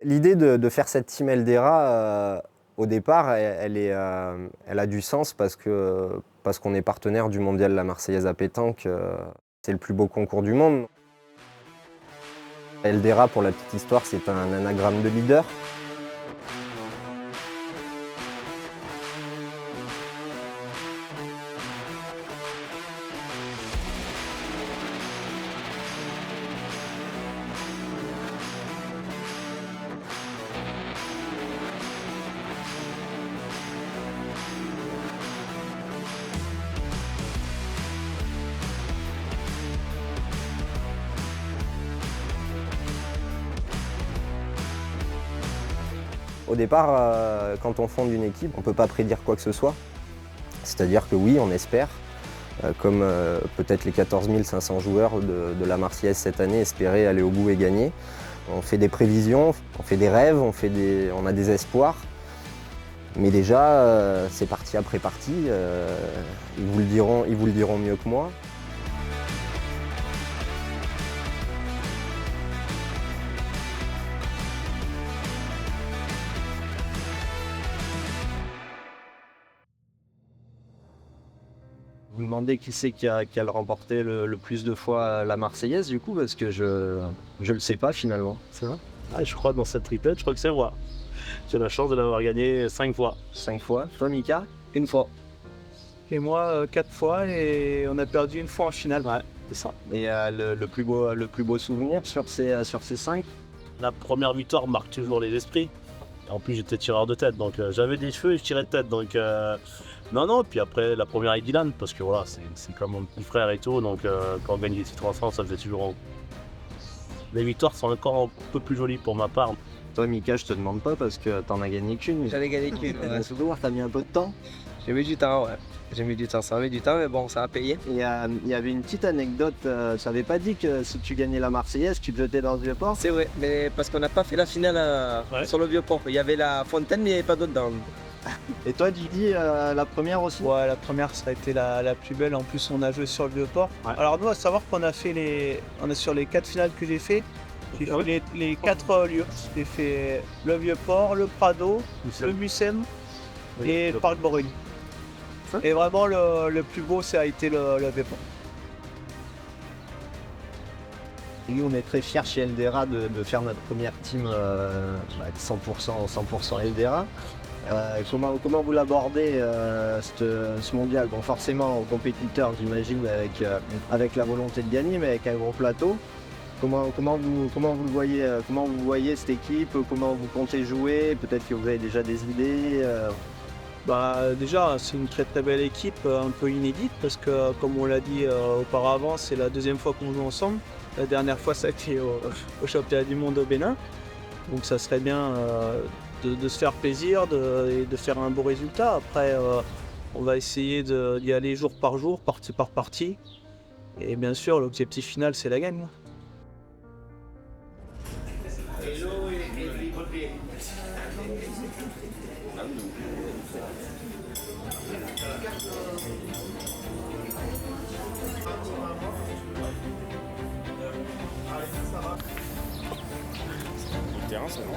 L'idée de faire cette team Eldera, au départ, elle a du sens parce qu'on est partenaire du mondial La Marseillaise à pétanque. C'est le plus beau concours du monde. Eldera, pour la petite histoire, c'est un anagramme de leader. Au départ, quand on fonde une équipe, on ne peut pas prédire quoi que ce soit. C'est-à-dire que oui, on espère, comme peut-être les 14 500 joueurs de la Marseillaise cette année espéraient aller au bout et gagner. On fait des prévisions, on fait des rêves, on a des espoirs. Mais déjà, c'est partie après partie. Ils vous le diront mieux que moi. Vous demandez qui c'est qui a le remporté le plus de fois la Marseillaise, du coup, parce que je le sais pas finalement. C'est vrai? Ah, je crois dans cette triplette, je crois que c'est moi. J'ai la chance de l'avoir gagné 5 fois. 5 fois. Toi, Mika? Une fois. Et moi, 4 fois, et on a perdu une fois en finale. Ouais, c'est ça. Et le plus beau souvenir sur ces 5? La première victoire marque toujours les esprits. En plus, j'étais tireur de tête, donc j'avais des cheveux et je tirais de tête. Donc, non. Puis après, la première avec Dylan, parce que voilà, c'est comme mon petit frère et tout. Donc, quand on gagne des titres ensemble, ça faisait toujours. Les victoires sont encore un peu plus jolies pour ma part. Toi, Mika, je te demande pas parce que t'en as gagné qu'une. J'en ai gagné qu'une. Ouais. T'as mis un peu de temps. J'ai mis du temps, ouais. J'ai mis du temps, ça a mis du temps, mais bon, ça a payé. Il y avait une petite anecdote, je t'avais pas dit que si tu gagnais la Marseillaise, tu te jetais dans le Vieux-Port? C'est vrai, mais parce qu'on n'a pas fait la finale sur le Vieux-Port. Il y avait la fontaine, mais il n'y avait pas d'eau dedans. Et toi, Didi, la première aussi? Ouais, la première, ça a été la plus belle. En plus, on a joué sur le Vieux-Port. Ouais. Alors, nous, à savoir qu'on a fait on est sur les 4 finales que j'ai fait. J'ai fait les 4 lieux. J'ai fait le Vieux-Port, le Prado, le Mucem et le Parc Borelli. Et vraiment, le plus beau, ça a été le Vieux-Port. Nous, on est très fiers chez Eldera de faire notre première team 100% Eldera. Comment vous l'abordez, ce mondial? Bon, forcément, aux compétiteurs, j'imagine, avec la volonté de gagner, mais avec un gros plateau. Comment vous voyez cette équipe? Comment vous comptez jouer? Peut-être que vous avez déjà des idées. Déjà, c'est une très très belle équipe, un peu inédite, parce que, comme on l'a dit auparavant, c'est la deuxième fois qu'on joue ensemble. La dernière fois, ça a été au championnat du monde au Bénin. Donc ça serait bien de se faire plaisir et de faire un beau résultat. Après, on va essayer d'y aller jour par jour, partie par partie. Et bien sûr, l'objectif final, c'est la gagne. Le terrain, c'est bon.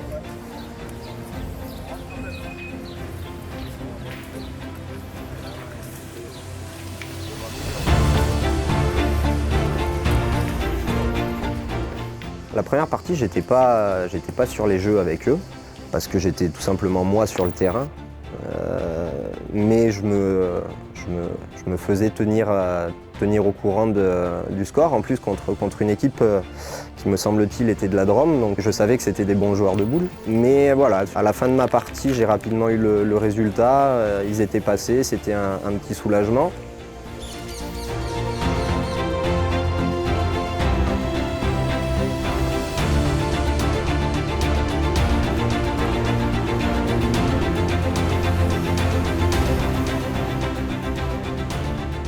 La première partie, j'étais pas sur les jeux avec eux, parce que j'étais tout simplement moi sur le terrain. Mais je me faisais tenir au courant du score, en plus contre une équipe qui, me semble-t-il, était de la Drôme, donc je savais que c'était des bons joueurs de boules. Mais voilà, à la fin de ma partie, j'ai rapidement eu le résultat, ils étaient passés, c'était un petit soulagement.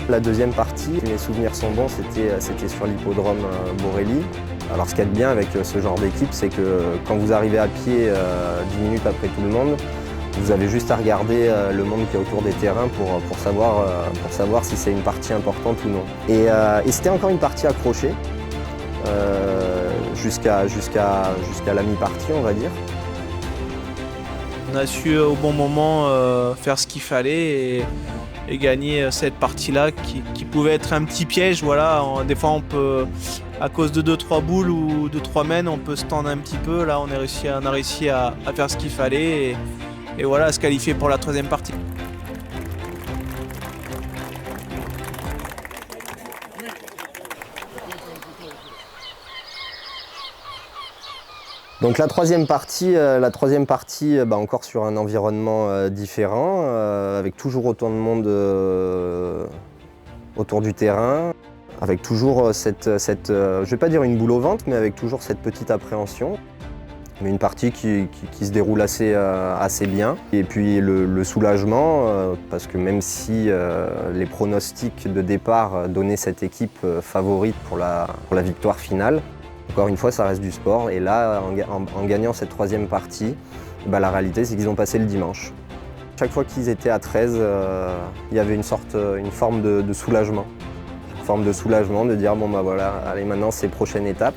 La deuxième partie, mes souvenirs sont bons, c'était sur l'hippodrome Borelli. Alors ce qu'il y a de bien avec ce genre d'équipe, c'est que quand vous arrivez à pied 10 minutes après tout le monde, vous avez juste à regarder le monde qui est autour des terrains pour savoir si c'est une partie importante ou non. Et c'était encore une partie accrochée, jusqu'à la mi-partie, on va dire. On a su au bon moment faire ce qu'il fallait et gagner cette partie-là qui pouvait être un petit piège. Voilà. Des fois, on peut, à cause de 2-3 boules ou 2-3 mènes, on peut se tendre un petit peu. Là, on a réussi à faire ce qu'il fallait et voilà, à se qualifier pour la troisième partie. Donc la troisième partie, encore sur un environnement différent, avec toujours autant de monde autour du terrain, avec toujours je ne vais pas dire une boule au ventre, mais avec toujours cette petite appréhension. Mais une partie qui se déroule assez bien. Et puis le soulagement, parce que même si les pronostics de départ donnaient cette équipe favorite pour la victoire finale, encore une fois, ça reste du sport. Et là, en gagnant cette troisième partie, la réalité, c'est qu'ils ont passé le dimanche. Chaque fois qu'ils étaient à 13, il y avait une forme de soulagement. Une forme de soulagement, de dire, bon bah voilà, allez maintenant, c'est prochaine étape.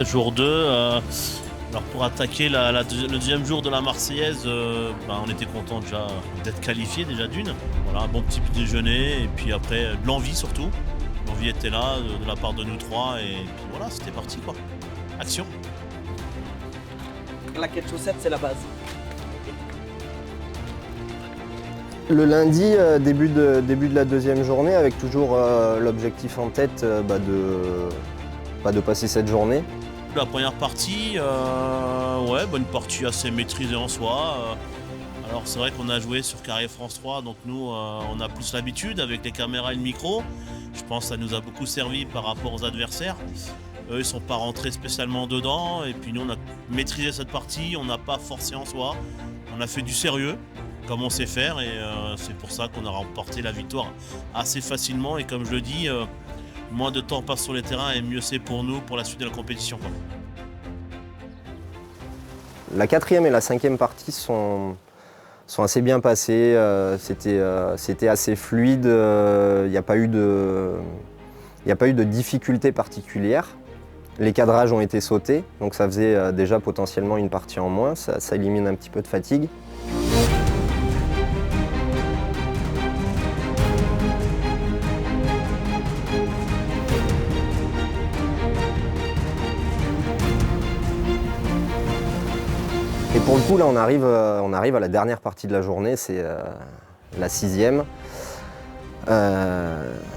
Jour 2, alors pour attaquer le deuxième jour de la Marseillaise, on était content déjà d'être qualifié déjà d'une. Voilà, un bon petit déjeuner et puis après de l'envie surtout. L'envie était là de la part de nous trois et puis voilà, c'était parti quoi. Action. La quête chaussette, c'est la base. Le lundi, début de la deuxième journée, avec toujours l'objectif en tête de passer cette journée. La première partie, une partie assez maîtrisée en soi. Alors c'est vrai qu'on a joué sur Carré France 3, donc nous on a plus l'habitude avec les caméras et le micro. Je pense que ça nous a beaucoup servi par rapport aux adversaires. Eux ils ne sont pas rentrés spécialement dedans et puis nous on a maîtrisé cette partie, on n'a pas forcé en soi. On a fait du sérieux comme on sait faire et c'est pour ça qu'on a remporté la victoire assez facilement et comme je le dis, moins de temps passe sur les terrains et mieux c'est pour nous pour la suite de la compétition. La quatrième et la cinquième partie sont assez bien passées, c'était assez fluide, il n'y a pas eu de difficultés particulières. Les cadrages ont été sautés, donc ça faisait déjà potentiellement une partie en moins, ça élimine un petit peu de fatigue. Et pour le coup, là, on arrive à la dernière partie de la journée, c'est la sixième.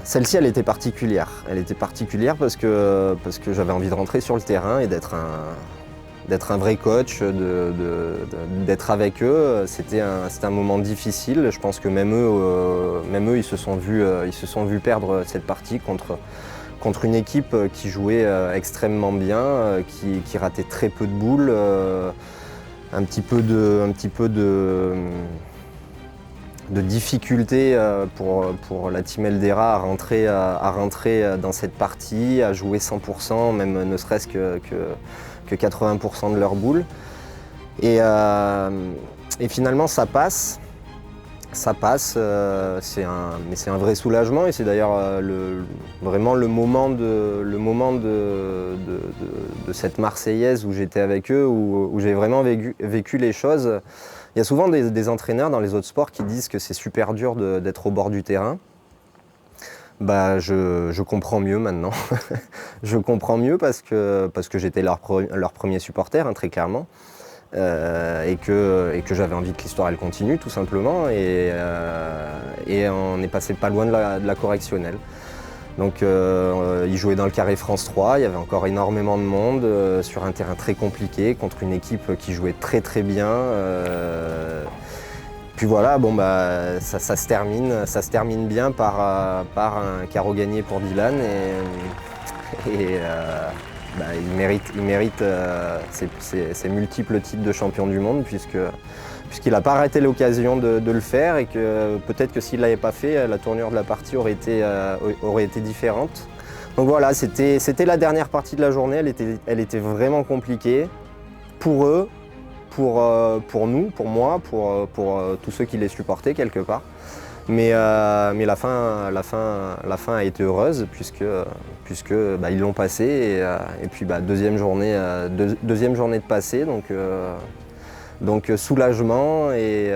Celle-ci, elle était particulière. Elle était particulière parce que j'avais envie de rentrer sur le terrain et d'être un vrai coach, d'être avec eux. C'était un moment difficile. Je pense que même eux, ils se sont vus perdre cette partie contre une équipe qui jouait extrêmement bien, qui ratait très peu de boules. Un petit peu de difficulté pour la team Eldera à rentrer dans cette partie, à jouer 100%, même ne serait-ce que 80% de leurs boules. Et finalement ça passe, mais c'est un vrai soulagement et c'est d'ailleurs vraiment le moment de cette Marseillaise où j'étais avec eux, où j'ai vraiment vécu les choses. Il y a souvent des entraîneurs dans les autres sports qui disent que c'est super dur d'être au bord du terrain. Je comprends mieux maintenant. Je comprends mieux parce que j'étais leur premier supporter, hein, très clairement. Et que j'avais envie que l'histoire elle continue tout simplement et on est passé pas loin de la correctionnelle. Donc ils jouaient dans le Carré France 3, il y avait encore énormément de monde sur un terrain très compliqué contre une équipe qui jouait très très bien. Puis voilà, ça se termine bien par un carreau gagné pour Dylan il mérite ses multiples titres de champion du monde puisqu'il n'a pas arrêté l'occasion de le faire et que peut-être que s'il ne l'avait pas fait, la tournure de la partie aurait été différente. Donc voilà, c'était la dernière partie de la journée, elle était vraiment compliquée pour eux, pour nous, pour moi, pour tous ceux qui les supportaient quelque part. Mais la fin a été heureuse puisque ils l'ont passé et puis deuxième journée de passé, donc soulagement et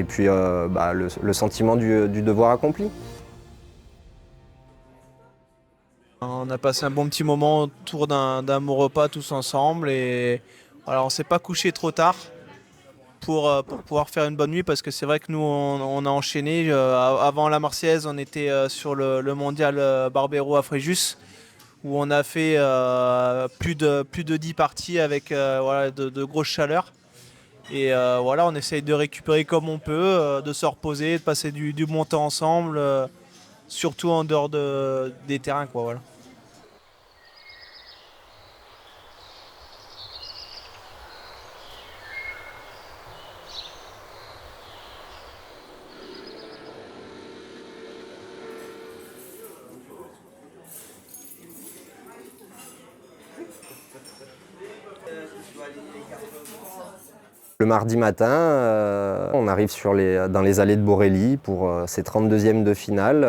puis le sentiment du devoir accompli. On a passé un bon petit moment autour d'un bon repas tous ensemble et voilà, on ne s'est pas couché trop tard pour pouvoir faire une bonne nuit parce que c'est vrai que nous on a enchaîné. Avant la Marseillaise, on était sur le mondial Barbero à Fréjus où on a fait plus de 10 parties avec de grosses chaleurs. Et voilà, on essaye de récupérer comme on peut, de se reposer, de passer du bon temps ensemble, surtout en dehors des terrains, quoi, voilà. Le mardi matin, on arrive dans les allées de Borély pour ces 32e de finale.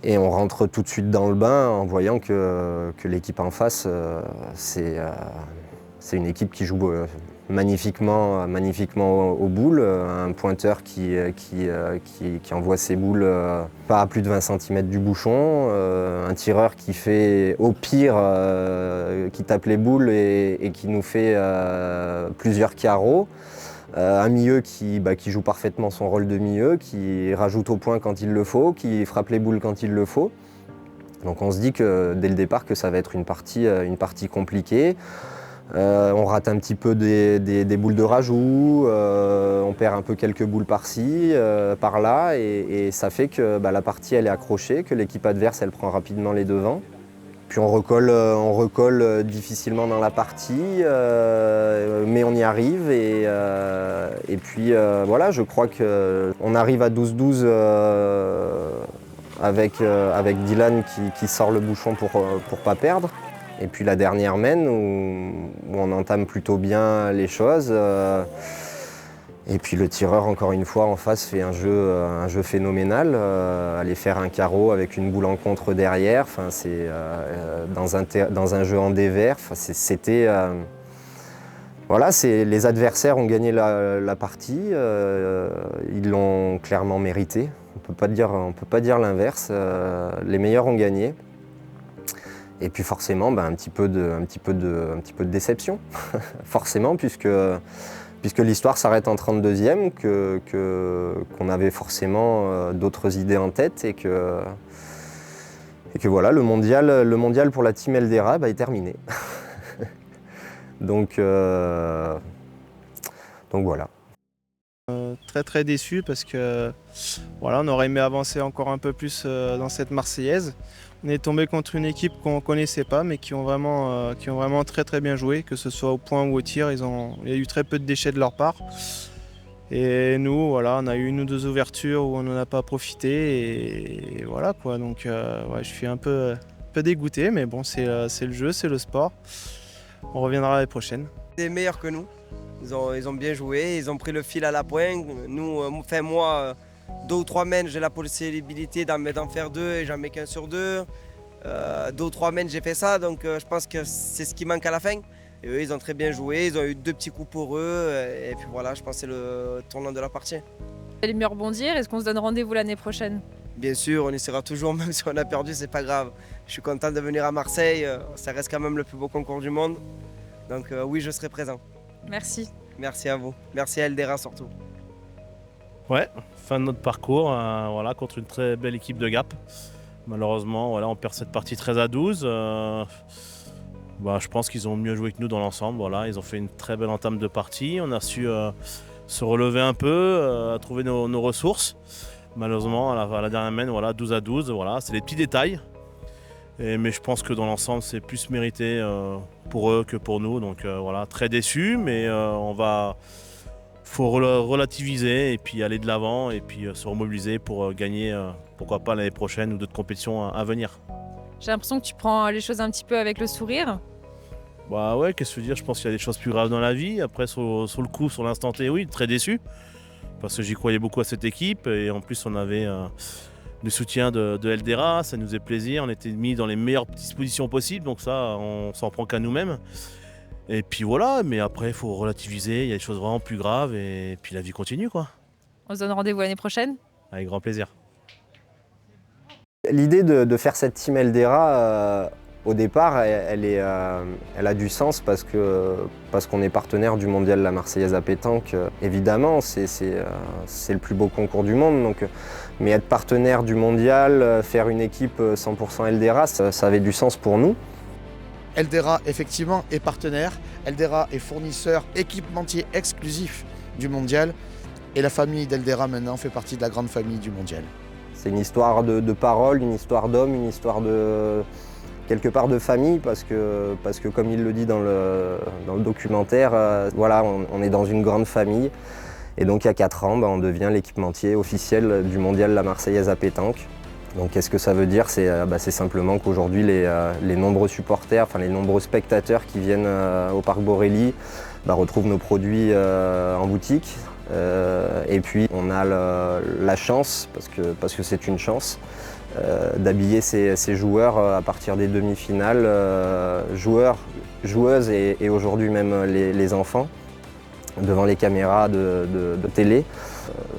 Et on rentre tout de suite dans le bain en voyant que l'équipe en face, c'est une équipe qui joue magnifiquement aux boules. Un pointeur qui envoie ses boules pas à plus de 20 cm du bouchon. Un tireur qui fait au pire, qui tape les boules et qui nous fait plusieurs carreaux. Un milieu qui joue parfaitement son rôle de milieu, qui rajoute au point quand il le faut, qui frappe les boules quand il le faut. Donc on se dit que dès le départ que ça va être une partie compliquée. On rate un petit peu des boules de rajout, on perd un peu quelques boules par-ci, par-là, et ça fait que la partie elle est accrochée, que l'équipe adverse elle prend rapidement les devants. Puis on recolle difficilement dans la partie, mais on y arrive. Et puis voilà, je crois qu'on arrive à 12-12 avec Dylan qui sort le bouchon pour pas perdre. Et puis la dernière mène où on entame plutôt bien les choses. Et puis le tireur, encore une fois, en face, fait un jeu phénoménal. Aller faire un carreau avec une boule en contre derrière, c'est dans un jeu en dévers. C'était... Voilà, les adversaires ont gagné la partie. Ils l'ont clairement mérité. On peut pas dire l'inverse. Les meilleurs ont gagné. Et puis forcément, un petit peu de déception. Forcément, puisque l'histoire s'arrête en 32e, qu'on avait forcément d'autres idées en tête et que voilà, le mondial pour la Team Eldera est terminé. Donc voilà. Très très déçu parce que voilà, on aurait aimé avancer encore un peu plus dans cette Marseillaise. On est tombé contre une équipe qu'on ne connaissait pas mais qui ont vraiment très très bien joué, que ce soit au point ou au tir. Il y a eu très peu de déchets de leur part. Et nous, voilà, on a eu une ou deux ouvertures où on n'en a pas profité et voilà quoi. Donc je suis un peu dégoûté, mais bon, c'est le jeu, c'est le sport. On reviendra l'année prochaine. Ils étaient meilleurs que nous. Ils ont bien joué, ils ont pris le fil à la pointe. Nous, moi, 2 ou 3 mènes, j'ai la possibilité d'en faire 2 et j'en mets qu'un sur 2. 2 ou 3 mènes, j'ai fait ça, donc je pense que c'est ce qui manque à la fin. Et eux, ils ont très bien joué, ils ont eu 2 petits coups pour eux. Et puis voilà, je pense que c'est le tournant de la partie. Vous allez mieux rebondir, est-ce qu'on se donne rendez-vous l'année prochaine? Bien sûr, on essaiera toujours, même si on a perdu, c'est pas grave. Je suis content de venir à Marseille, ça reste quand même le plus beau concours du monde. Donc oui, je serai présent. Merci. Merci à vous. Merci à Eldera surtout. Ouais, fin de notre parcours, voilà, contre une très belle équipe de Gap. Malheureusement, voilà, on perd cette partie 13-12. Je pense qu'ils ont mieux joué que nous dans l'ensemble. Voilà, ils ont fait une très belle entame de partie. On a su se relever un peu, trouver nos ressources. Malheureusement, à la dernière mène, voilà, 12-12. Voilà, c'est des petits détails. Mais je pense que dans l'ensemble, c'est plus mérité pour eux que pour nous. Donc voilà, très déçu, mais faut relativiser et puis aller de l'avant et puis se remobiliser pour gagner, pourquoi pas l'année prochaine ou d'autres compétitions à venir. J'ai l'impression que tu prends les choses un petit peu avec le sourire. Bah ouais, qu'est-ce que je veux dire, je pense qu'il y a des choses plus graves dans la vie. Après, sur le coup, sur l'instant T, oui, très déçu. Parce que j'y croyais beaucoup à cette équipe. Et en plus, on avait le soutien de Eldera, ça nous faisait plaisir. On était mis dans les meilleures dispositions possibles. Donc ça, on s'en prend qu'à nous-mêmes. Et puis voilà, mais après, il faut relativiser. Il y a des choses vraiment plus graves. Et puis la vie continue, quoi. On se donne rendez-vous l'année prochaine. Avec grand plaisir. L'idée de faire cette team Eldera, au départ, elle a du sens parce qu'on est partenaire du mondial La Marseillaise à pétanque. Évidemment, c'est le plus beau concours du monde. Donc, mais être partenaire du mondial, faire une équipe 100% Eldera, ça avait du sens pour nous. Eldera, effectivement, est partenaire. Eldera est fournisseur équipementier exclusif du mondial. Et la famille d'Eldera, maintenant, fait partie de la grande famille du mondial. C'est une histoire de parole, une histoire d'homme, une histoire de quelque part de famille, parce que comme il le dit dans le documentaire, voilà, on est dans une grande famille. Et donc il y a 4 ans, on devient l'équipementier officiel du mondial La Marseillaise à pétanque. Donc qu'est-ce que ça veut dire? C'est simplement qu'aujourd'hui les nombreux supporters, enfin les nombreux spectateurs qui viennent au Parc Borelli retrouvent nos produits en boutique. Et puis on a la chance, parce que c'est une chance, d'habiller ces joueurs à partir des demi-finales, joueurs, joueuses et aujourd'hui même les enfants, devant les caméras de télé.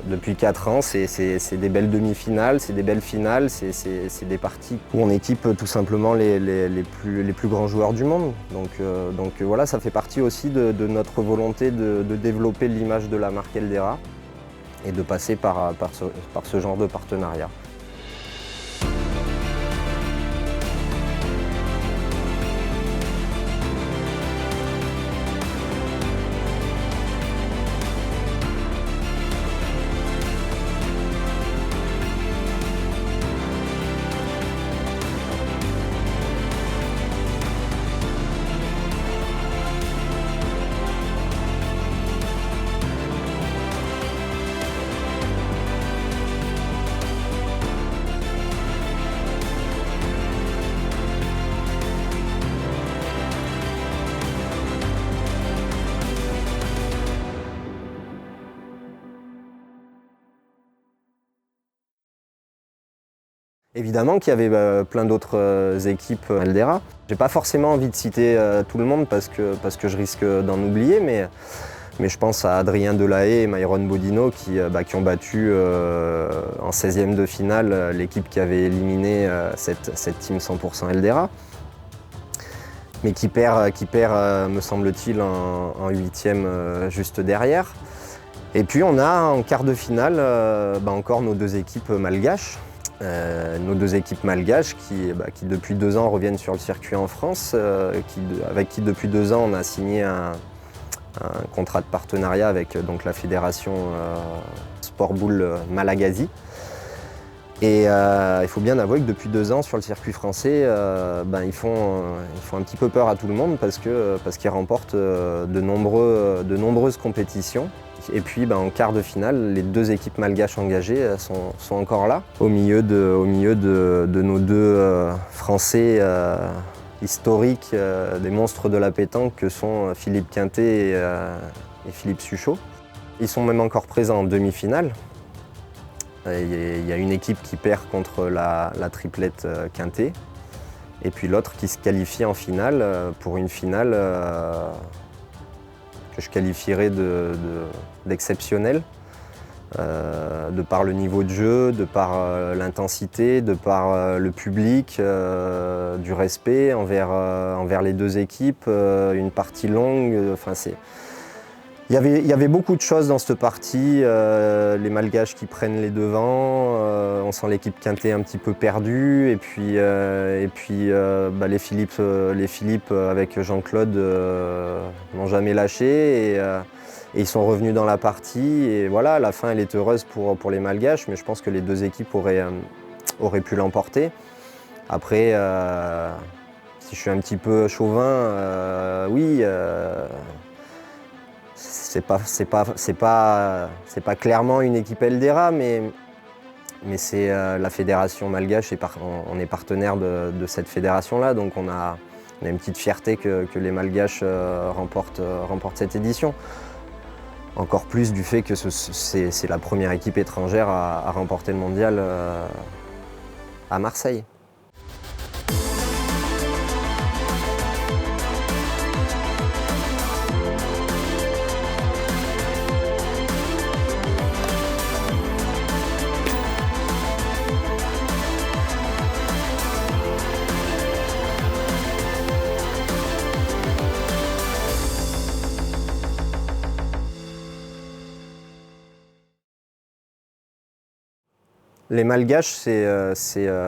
Depuis 4 ans, c'est des belles demi-finales, c'est des belles finales, c'est des parties où on équipe tout simplement les plus grands joueurs du monde. Donc voilà, ça fait partie aussi de notre volonté de développer l'image de la marque Eldera et de passer par ce genre de partenariat. Évidemment qu'il y avait plein d'autres équipes Eldera. J'ai pas forcément envie de citer tout le monde parce que je risque d'en oublier, mais je pense à Adrien Delahaye et Myron Bodino qui ont battu en 16e de finale l'équipe qui avait éliminé cette team 100% Eldera, mais qui perd me semble-t-il, en 8e juste derrière. Et puis on a en quart de finale encore nos 2 équipes malgaches. Nos 2 équipes malgaches qui depuis 2 ans reviennent sur le circuit en France, avec qui depuis 2 ans on a signé un contrat de partenariat avec donc, la fédération Sport Boule Malagasy. Et il faut bien avouer que depuis 2 ans sur le circuit français, ils font un petit peu peur à tout le monde parce qu'ils remportent de nombreuses compétitions. Et puis en quart de finale, les 2 équipes malgaches engagées sont encore là, au milieu de nos 2 Français historiques, des monstres de la pétanque que sont Philippe Quintet et Philippe Suchot. Ils sont même encore présents en demi-finale. Il y a une équipe qui perd contre la triplette Quintet et puis l'autre qui se qualifie en finale pour une finale que je qualifierais d'exceptionnelle, de par le niveau de jeu, de par l'intensité, de par le public, du respect envers les 2 équipes, une partie longue. Il y avait beaucoup de choses dans cette partie, les Malgaches qui prennent les devants, on sent l'équipe Quintet un petit peu perdue, et puis les Philippe avec Jean-Claude n'ont jamais lâché, et ils sont revenus dans la partie, et voilà, la fin elle est heureuse pour les Malgaches, mais je pense que les 2 équipes auraient pu l'emporter. Après, si je suis un petit peu chauvin, oui. C'est pas clairement une équipe Eldera, mais c'est la fédération malgache, on est partenaire de cette fédération-là, donc on On a une petite fierté que les Malgaches remportent cette édition. Encore plus du fait que c'est la première équipe étrangère à remporter le mondial à Marseille. Les Malgaches, c'est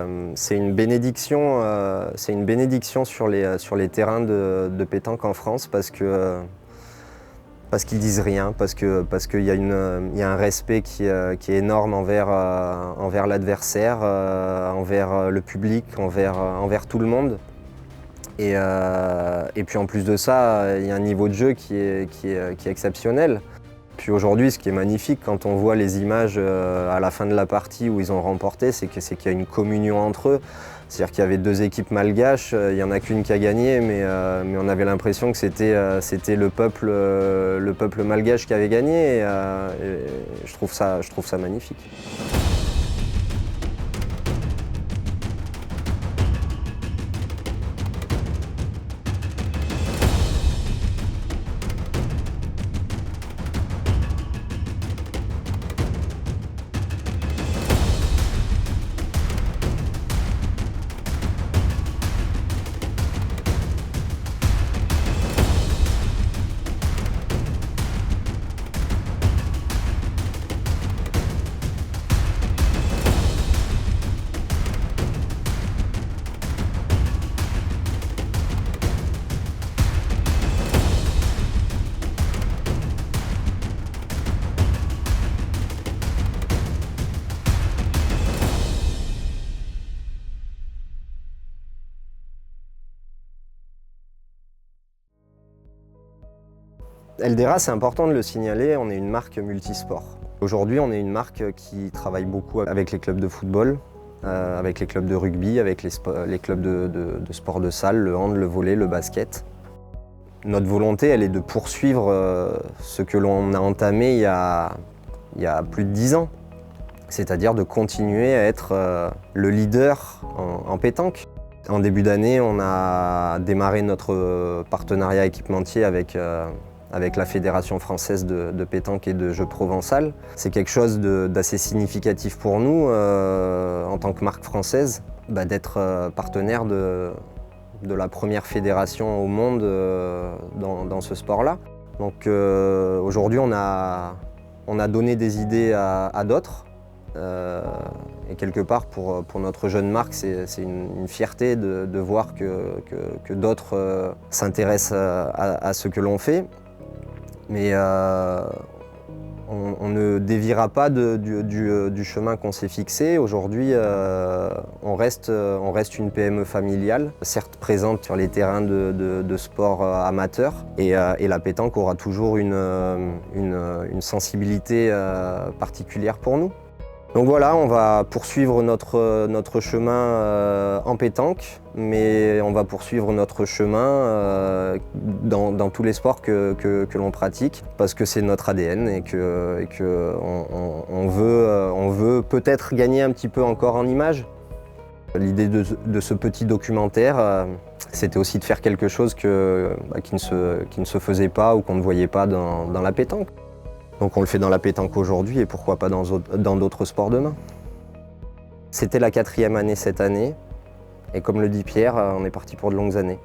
une bénédiction sur les terrains de pétanque en France parce qu'ils disent rien, parce qu'il y a un respect qui est énorme envers l'adversaire, envers le public, envers tout le monde. Et puis en plus de ça, il y a un niveau de jeu qui est exceptionnel. Puis aujourd'hui, ce qui est magnifique quand on voit les images à la fin de la partie où ils ont remporté, c'est qu'il y a une communion entre eux. C'est-à-dire qu'il y avait 2 équipes malgaches, il n'y en a qu'une qui a gagné, mais on avait l'impression que c'était le peuple malgache qui avait gagné. Et je trouve ça magnifique. Eldera, c'est important de le signaler, on est une marque multisport. Aujourd'hui, on est une marque qui travaille beaucoup avec les clubs de football, avec les clubs de rugby, avec les clubs de sport de salle, le hand, le volley, le basket. Notre volonté, elle est de poursuivre ce que l'on a entamé il y a plus de 10 ans, c'est-à-dire de continuer à être le leader en pétanque. En début d'année, on a démarré notre partenariat équipementier avec la Fédération française de pétanque et de jeux provençal. C'est quelque chose d'assez significatif pour nous, en tant que marque française, d'être partenaire de la première fédération au monde dans ce sport-là. Donc aujourd'hui, on a donné des idées à d'autres. Et quelque part, pour notre jeune marque, c'est une fierté de voir que d'autres s'intéressent à ce que l'on fait. Mais on ne déviera pas du chemin qu'on s'est fixé. Aujourd'hui, on reste une PME familiale, certes présente sur les terrains de sport amateurs. Et la pétanque aura toujours une sensibilité particulière pour nous. Donc voilà, on va poursuivre notre chemin en pétanque, mais on va poursuivre notre chemin dans tous les sports que l'on pratique, parce que c'est notre ADN et qu'on veut peut-être gagner un petit peu encore en image. L'idée de ce petit documentaire, c'était aussi de faire quelque chose qui ne se faisait pas ou qu'on ne voyait pas dans la pétanque. Donc on le fait dans la pétanque aujourd'hui et pourquoi pas dans d'autres sports demain. C'était la 4e année cette année et comme le dit Pierre, on est parti pour de longues années.